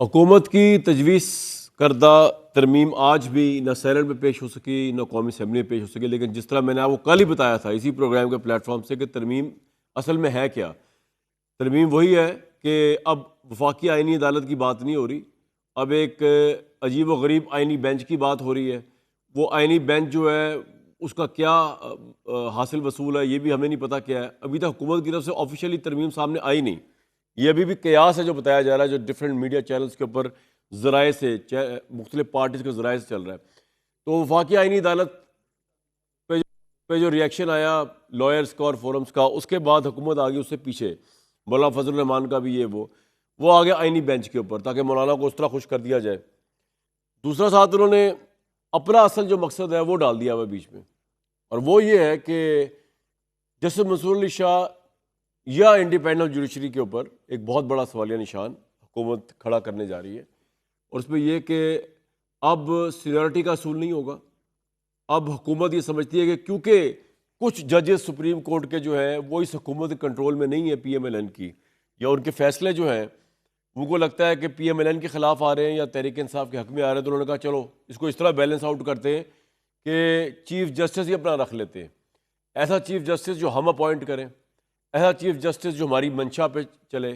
حکومت کی تجویز کردہ ترمیم آج بھی نہ سینٹ میں پیش ہو سکی نہ قومی اسمبلی میں پیش ہو سکی، لیکن جس طرح میں نے آپ کو کل ہی بتایا تھا اسی پروگرام کے پلیٹ فارم سے کہ ترمیم اصل میں ہے کیا۔ ترمیم وہی ہے کہ اب وفاقی آئینی عدالت کی بات نہیں ہو رہی، اب ایک عجیب و غریب آئینی بینچ کی بات ہو رہی ہے۔ وہ آئینی بینچ جو ہے اس کا کیا حاصل وصول ہے یہ بھی ہمیں نہیں پتہ کیا ہے۔ ابھی تک حکومت کی طرف سے آفیشیلی ترمیم سامنے آئی نہیں، یہ ابھی بھی قیاس ہے جو بتایا جا رہا ہے، جو ڈفرینٹ میڈیا چینلز کے اوپر ذرائع سے مختلف پارٹیز کے ذرائع سے چل رہا ہے۔ تو وفاقی آئینی عدالت پہ جو ریئیکشن آیا لائرز کا اور فورمز کا، اس کے بعد حکومت آگئی اس سے پیچھے، مولانا فضل الرحمان کا بھی وہ آگے آئینی بینچ کے اوپر تاکہ مولانا کو اس طرح خوش کر دیا جائے۔ دوسرا ساتھ انہوں نے اپنا اصل جو مقصد ہے وہ ڈال دیا ہوا بیچ میں، اور وہ یہ ہے کہ جسٹس منصور علی شاہ یا انڈیپینڈنٹ جوڈیشری کے اوپر ایک بہت بڑا سوالیہ نشان حکومت کھڑا کرنے جا رہی ہے، اور اس پہ یہ کہ اب سینیورٹی کا اصول نہیں ہوگا۔ اب حکومت یہ سمجھتی ہے کہ کیونکہ کچھ ججز سپریم کورٹ کے جو ہیں وہ اس حکومت کے کنٹرول میں نہیں ہے، پی ایم ایل این کی، یا ان کے فیصلے جو ہیں ان کو لگتا ہے کہ پی ایم ایل این کے خلاف آ رہے ہیں یا تحریک انصاف کے حق میں آ رہے ہیں، تو انہوں نے کہا چلو اس کو اس طرح بیلنس آؤٹ کرتے ہیں کہ چیف جسٹس ہی اپنا رکھ لیتے ہیں، ایسا چیف جسٹس جو ہم اپوائنٹ کریں، ایسا چیف جسٹس جو ہماری منشا پہ چلے،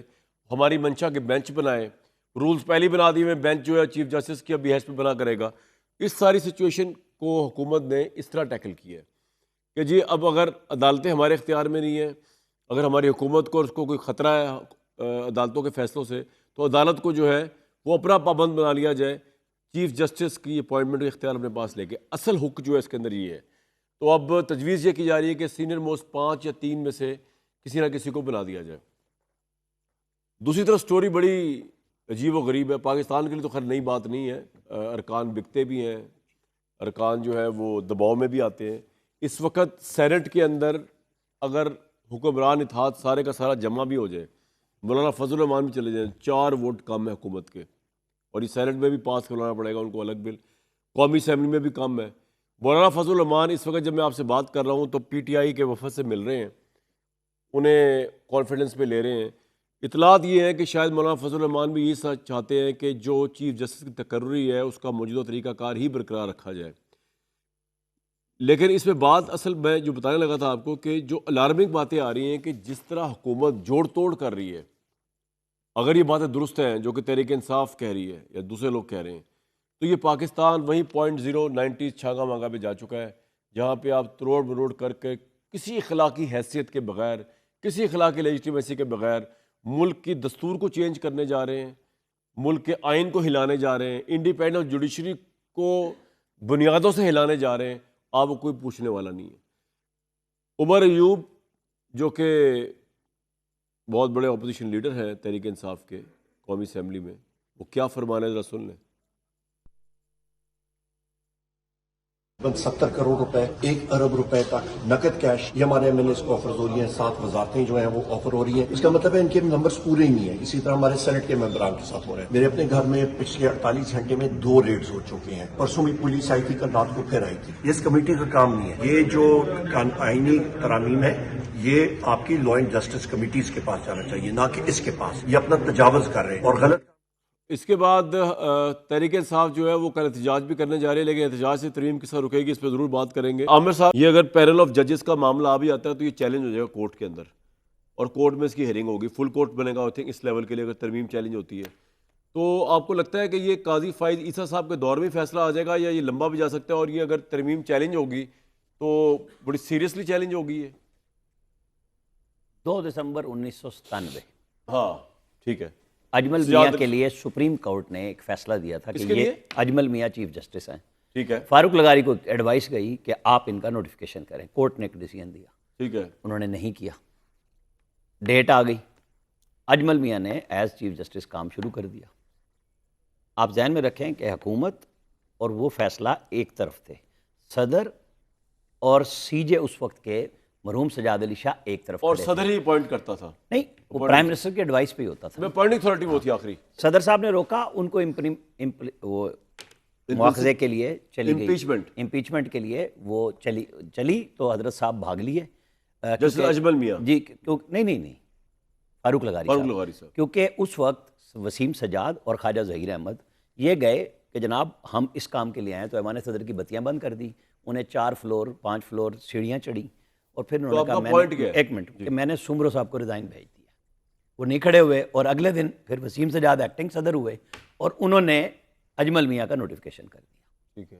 ہماری منشا کے بینچ بنائے، رولز پہلی بنا دیے، بینچ جو ہے چیف جسٹس کی اب بحث پہ بنا کرے گا۔ اس ساری سچویشن کو حکومت نے اس طرح ٹیکل کیا ہے کہ جی اب اگر عدالتیں ہمارے اختیار میں نہیں ہیں، اگر ہماری حکومت کو اور اس کو کوئی خطرہ ہے عدالتوں کے فیصلوں سے، تو عدالت کو جو ہے وہ اپنا پابند بنا لیا جائے، چیف جسٹس کی اپوائنٹمنٹ کا اختیار اپنے پاس لے کے۔ اصل حق جو ہے اس کے اندر یہ ہے۔ تو اب تجویز یہ کی جا رہی ہے کہ سینئر موسٹ 5 یا 3 میں سے کسی نہ کسی کو بنا دیا جائے۔ دوسری طرف سٹوری بڑی عجیب و غریب ہے، پاکستان کے لیے تو خیر نئی بات نہیں ہے، ارکان بکتے بھی ہیں، ارکان جو ہے وہ دباؤ میں بھی آتے ہیں۔ اس وقت سینٹ کے اندر اگر حکمران اتحاد سارے کا سارا جمع بھی ہو جائے، مولانا فضل الرحمان بھی چلے جائیں، 4 ووٹ کم ہے حکومت کے، اور یہ سینٹ میں بھی پاس کروانا پڑے گا ان کو الگ بل، قومی اسمبلی میں بھی کم ہے۔ مولانا فضل الرحمان اس وقت جب میں آپ سے بات کر رہا ہوں تو پی ٹی آئی کے وفد سے مل رہے ہیں، انہیں کانفیڈنس پہ لے رہے ہیں۔ اطلاعات یہ ہے کہ شاید مولانا فضل الرحمان بھی یہ چاہتے ہیں کہ جو چیف جسٹس کی تقرری ہے اس کا موجودہ طریقہ کار ہی برقرار رکھا جائے۔ لیکن اس میں بات اصل میں جو بتانے لگا تھا آپ کو کہ جو الارمنگ باتیں آ رہی ہیں کہ جس طرح حکومت جوڑ توڑ کر رہی ہے، اگر یہ باتیں درست ہیں جو کہ تحریک انصاف کہہ رہی ہے یا دوسرے لوگ کہہ رہے ہیں، تو یہ پاکستان وہیں 0.090 چھاگا مانگا پہ جا چکا ہے، جہاں پہ آپ تروڑ مروڑ کر کے کسی اخلاقی حیثیت کے بغیر، کسی اخلاقی لیجٹیمیسی کے بغیر ملک کی دستور کو چینج کرنے جا رہے ہیں، ملک کے آئین کو ہلانے جا رہے ہیں، انڈیپینڈنٹ جوڈیشری کو بنیادوں سے ہلانے جا رہے ہیں۔ آپ کو کوئی پوچھنے والا نہیں ہے۔ عمر ایوب جو کہ بہت بڑے اپوزیشن لیڈر ہیں تحریک انصاف کے قومی اسمبلی میں، وہ کیا فرمانے ہیں ذرا سن لیں۔ 70 کروڑ روپے، 1 ارب روپے تک نقد کیش یہ ہمارے ایم ایل ایز کو آفر ہو رہی ہیں، 7 وزارتیں جو ہیں وہ آفر ہو رہی ہیں۔ اس کا مطلب ہے ان کے نمبرز پورے ہی نہیں ہیں۔ اسی طرح ہمارے سینٹ کے ممبران کے ساتھ ہو رہے ہیں۔ میرے اپنے گھر میں پچھلے 48 گھنٹے میں 2 ریڈز ہو چکے ہیں، پرسوں بھی پولیس آئی تھی، کل رات کو پھر آئی تھی۔ اس کمیٹی کا کام نہیں ہے، یہ جو آئینی ترامیم ہے یہ آپ کی لا اینڈ جسٹس کمیٹیز کے پاس جانا چاہیے، نہ کہ اس کے پاس۔ یہ اپنا تجاوز کر رہے ہیں اور غلط۔ اس کے بعد تحریک انصاف جو ہے وہ کل احتجاج بھی کرنے جا رہے ہیں، لیکن احتجاج سے ترمیم کس طرح رکے گی اس پہ ضرور بات کریں گے۔ عامر صاحب، یہ اگر پیرل آف ججز کا معاملہ آ بھی آتا ہے تو یہ چیلنج ہو جائے گا کورٹ کے اندر، اور کورٹ میں اس کی ہیئرنگ ہوگی، فل کورٹ بنے گا۔ آئی تھنک اس لیول کے لیے اگر ترمیم چیلنج ہوتی ہے تو آپ کو لگتا ہے کہ یہ قاضی فائز عیسیٰ صاحب کے دور میں فیصلہ آ جائے گا، یا یہ لمبا بھی جا سکتا ہے، اور یہ اگر ترمیم چیلنج ہوگی تو بڑی سیریسلی چیلنج ہوگی یہ؟ 2 دسمبر 1997 ہاں ٹھیک ہے، اجمل میاں کے لیے سپریم کورٹ نے ایک فیصلہ دیا تھا کہ یہ اجمل میاں چیف جسٹس ہیں، ٹھیک ہے، فاروق لغاری کو ایڈوائس گئی کہ آپ ان کا نوٹیفیکیشن کریں۔ کورٹ نے ایک ڈیسیژن دیا، ٹھیک ہے، انہوں نے نہیں کیا۔ ڈیٹ آ گئی، اجمل میاں نے ایز چیف جسٹس کام شروع کر دیا۔ آپ ذہن میں رکھیں کہ حکومت اور وہ فیصلہ ایک طرف تھے، صدر اور سی جے اس وقت کے مرحوم سجاد علی شاہ ایک طرف، اور صدر ہی اپوائنٹ کرتا تھا؟ نہیں، وہ پرائم منسٹر کی ایڈوائس پہ ہی ہوتا تھا۔ اپوائنٹنگ اتھارٹی وہ تھی آخری، صدر صاحب نے روکا ان کو، وہ مواخذے کے لیے چلی گئی، امپیچمنٹ کے لیے وہ چلی تو حضرت صاحب بھاگ لیے، جسٹس اجمل میاں، جی نہیں فاروق لغاری صاحب، کیونکہ اس وقت وسیم سجاد اور خواجہ ظہیر احمد یہ گئے کہ جناب ہم اس کام کے لیے آئے تو ایوان صدر کی بتیاں بند کر دی, انہیں 4 فلور 5 فلور سیڑھیاں چڑھی, اور پھر انہوں نے کہا ایک منٹ کہ میں نے سمرو صاحب کو ریزائن بھیج دیا. وہ نہیں کھڑے ہوئے, اور اگلے دن پھر وسیم سجاد ایکٹنگ صدر ہوئے اور انہوں نے اجمل میاں کا نوٹیفیکیشن کر دیا. ٹھیک ہے.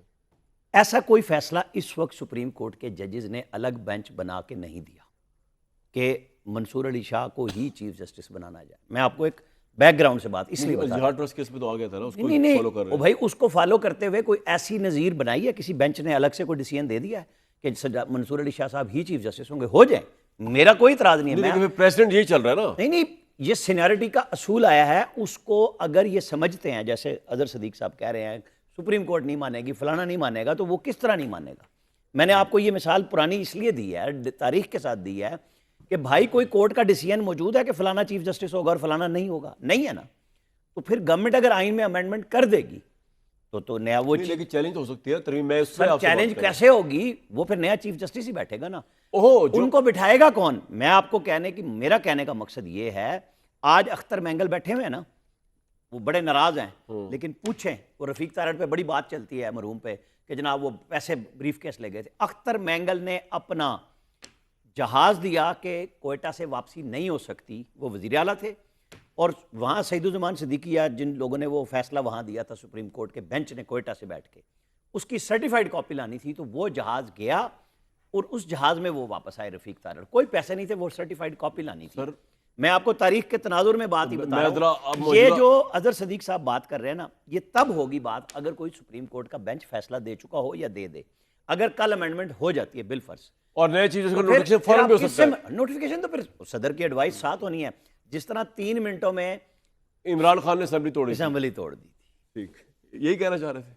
ایسا کوئی فیصلہ اس وقت سپریم کورٹ کے ججز نے الگ بینچ بنا کے نہیں دیا کہ منصور علی شاہ کو ہی چیف جسٹس بنانا جائے. میں آپ کو ایک بیک گراؤنڈ سے بات اس لیے بتا رہا ہوں. ٹرسٹ کیس میں تو آ گیا تھا نا, اس کو نہیں فالو کر رہے ہیں. بھائی اس کو فالو کرتے ہوئے کوئی ایسی نظیر بنائی ہے, کسی بینچ نے الگ سے کوئی ڈیسیژن دے دیا ہے کہ منصور علی شاہ صاحب ہی چیف جسٹس ہوں گے, ہو جائیں, میرا کوئی اعتراض نہیں ہے. لیکن پریزیڈنٹ یہی چل رہا ہے نا. نہیں, یہ سینیورٹی کا اصول آیا ہے, اس کو اگر یہ سمجھتے ہیں جیسے اظہر صدیق صاحب کہہ رہے ہیں سپریم کورٹ نہیں مانے گی, فلانا نہیں مانے گا, تو وہ کس طرح نہیں مانے گا؟ میں نے آپ کو یہ مثال پرانی اس لیے دی ہے, تاریخ کے ساتھ دی ہے, کہ بھائی کوئی کورٹ کا ڈیسیژن موجود ہے کہ فلانا چیف جسٹس ہوگا اور فلانا نہیں ہوگا, نہیں ہے نا. تو پھر گورنمنٹ اگر آئین میں امینڈمنٹ کر دے گی تو نیا وہ لیکن چیلنج ہو سکتی ہے ترمیم. میں اس سے آپ سے چیلنج کیسے ہوگی؟ وہ پھر نیا چیف جسٹس ہی بیٹھے گا نا. ان کو بٹھائے گا کون؟ میں آپ کو میرا کہنے کا مقصد یہ ہے, آج اختر مینگل بیٹھے ہوئے ہیں نا, وہ بڑے ناراض ہیں, لیکن پوچھیں, وہ رفیق تارڑ پہ بڑی بات چلتی ہے مرحوم پہ کہ جناب وہ پیسے بریف کیس لے گئے تھے. اختر مینگل نے اپنا جہاز دیا کہ کوئٹہ سے واپسی نہیں ہو سکتی, وہ وزیر اعلیٰ تھے, اور وہاں سعید الزمان صدیقی یا جن لوگوں نے وہ فیصلہ وہاں دیا تھا سپریم کورٹ کے بینچ نے کوئٹہ سے بیٹھ کے, اس کی سرٹیفائڈ کاپی لانی تھی, تو وہ جہاز گیا اور اس جہاز میں وہ واپس آئے رفیق تارڑ. کوئی پیسے نہیں تھے, وہ سرٹیفائڈ کاپی لانی تھی. میں آپ کو تاریخ کے تناظر میں بات ہی بتا رہا ہوں. یہ جو اظہر صدیق صاحب بات کر رہے ہیں نا, یہ تب ہوگی بات اگر کوئی سپریم کورٹ کا بینچ فیصلہ دے چکا ہو یا دے دے. اگر کل امینڈمنٹ ہو جاتی ہے بالفرض, اور نئے چیز کا نوٹیفیکیشن فوراً بھی ہو سکتا ہے. نوٹیفیکیشن تو پھر صدر کی ایڈوائس ساتھ ہونی ہے. جس طرح 3 منٹوں میں عمران خان نے اسمبلی توڑی اسمبلی توڑ دی تھی. ٹھیک, یہی کہنا چاہ رہے تھے.